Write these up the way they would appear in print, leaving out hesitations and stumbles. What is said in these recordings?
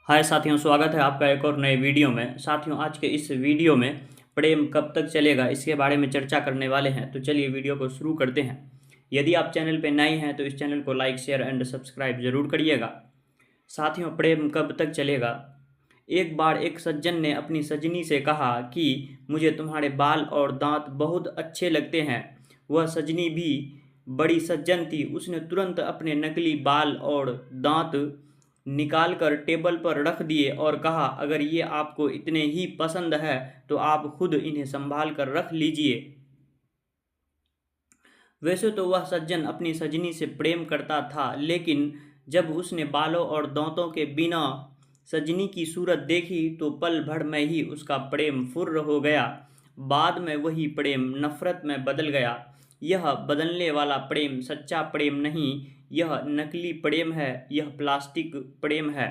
हाय साथियों, स्वागत है आपका एक और नए वीडियो में। साथियों, आज के इस वीडियो में प्रेम कब तक चलेगा इसके बारे में चर्चा करने वाले हैं। तो चलिए वीडियो को शुरू करते हैं। यदि आप चैनल पर नए हैं तो इस चैनल को लाइक, शेयर एंड सब्सक्राइब जरूर करिएगा। साथियों, प्रेम कब तक चलेगा। एक बार एक सज्जन ने अपनी सजनी से कहा कि मुझे तुम्हारे बाल और दांत बहुत अच्छे लगते हैं। वह सजनी भी बड़ी सज्जन थी। उसने तुरंत अपने नकली बाल और दांत निकालकर टेबल पर रख दिए और कहा, अगर ये आपको इतने ही पसंद है तो आप खुद इन्हें संभाल कर रख लीजिए। वैसे तो वह सज्जन अपनी सजनी से प्रेम करता था, लेकिन जब उसने बालों और दांतों के बिना सजनी की सूरत देखी तो पल भर में ही उसका प्रेम फुर्र हो गया। बाद में वही प्रेम नफरत में बदल गया। यह बदलने वाला प्रेम सच्चा प्रेम नहीं, यह नकली प्रेम है, यह प्लास्टिक प्रेम है।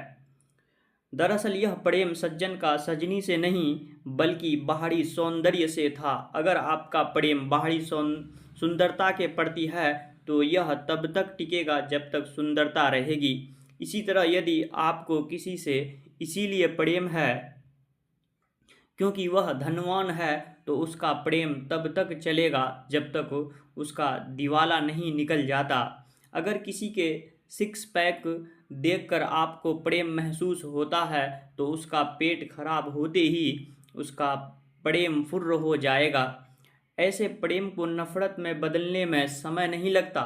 दरअसल यह प्रेम सज्जन का सजनी से नहीं बल्कि बाहरी सौंदर्य से था। अगर आपका प्रेम बाहरी सुंदरता के प्रति है तो यह तब तक टिकेगा जब तक सुंदरता रहेगी। इसी तरह यदि आपको किसी से इसीलिए प्रेम है क्योंकि वह धनवान है तो उसका प्रेम तब तक चलेगा जब तक उसका दिवाला नहीं निकल जाता। अगर किसी के सिक्स पैक देखकर आपको प्रेम महसूस होता है तो उसका पेट खराब होते ही उसका प्रेम फुर्र हो जाएगा। ऐसे प्रेम को नफरत में बदलने में समय नहीं लगता।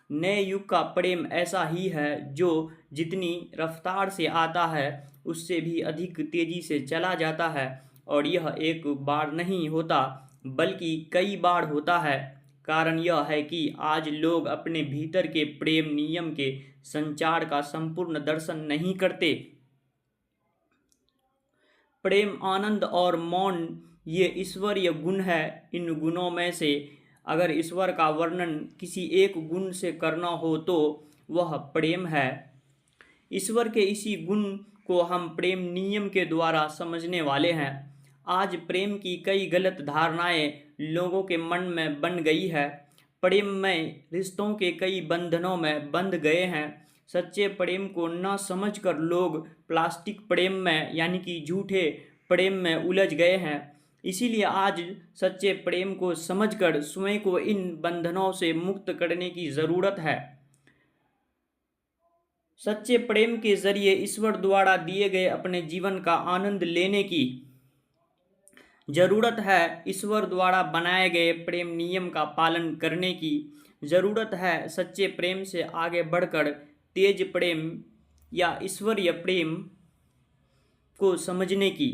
नए युग का प्रेम ऐसा ही है जो जितनी रफ्तार से आता है उससे भी अधिक तेजी से चला जाता है, और यह एक बार नहीं होता बल्कि कई बार होता है। कारण यह है कि आज लोग अपने भीतर के प्रेम नियम के संचार का संपूर्ण दर्शन नहीं करते। प्रेम, आनंद और मौन ये ईश्वरीय गुण है। इन गुणों में से अगर ईश्वर का वर्णन किसी एक गुण से करना हो तो वह प्रेम है। ईश्वर के इसी गुण को हम प्रेम नियम के द्वारा समझने वाले हैं। आज प्रेम की कई गलत धारणाएं लोगों के मन में बन गई है। प्रेम में रिश्तों के कई बंधनों में बंध गए हैं। सच्चे प्रेम को न समझकर लोग प्लास्टिक प्रेम में यानी कि झूठे प्रेम में उलझ गए हैं। इसीलिए आज सच्चे प्रेम को समझकर स्वयं को इन बंधनों से मुक्त करने की ज़रूरत है। सच्चे प्रेम के जरिए ईश्वर द्वारा दिए गए अपने जीवन का आनंद लेने की जरूरत है। ईश्वर द्वारा बनाए गए प्रेम नियम का पालन करने की जरूरत है। सच्चे प्रेम से आगे बढ़कर तेज प्रेम या ईश्वरीय प्रेम को समझने की।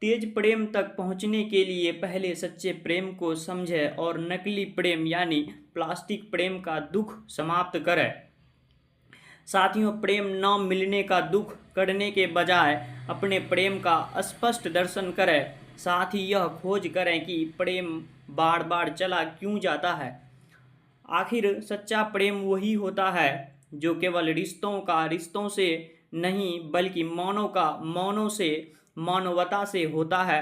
तेज प्रेम तक पहुंचने के लिए पहले सच्चे प्रेम को समझे और नकली प्रेम यानी प्लास्टिक प्रेम का दुख समाप्त करे। साथियों, प्रेम न मिलने का दुख करने के बजाय अपने प्रेम का स्पष्ट दर्शन करें। साथ ही यह खोज करें कि प्रेम बार बार चला क्यों जाता है। आखिर सच्चा प्रेम वही होता है जो केवल रिश्तों से नहीं बल्कि मौनों से, मानवता से होता है,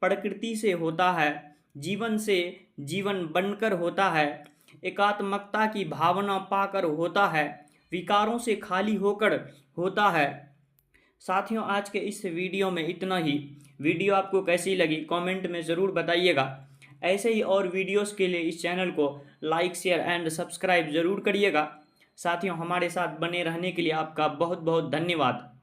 प्रकृति से होता है, जीवन से जीवन बनकर होता है, एकात्मकता की भावना पाकर होता है, विकारों से खाली होकर होता है। साथियों, आज के इस वीडियो में इतना ही। वीडियो आपको कैसी लगी कमेंट में ज़रूर बताइएगा। ऐसे ही और वीडियोस के लिए इस चैनल को लाइक, शेयर एंड सब्सक्राइब ज़रूर करिएगा। साथियों, हमारे साथ बने रहने के लिए आपका बहुत बहुत धन्यवाद।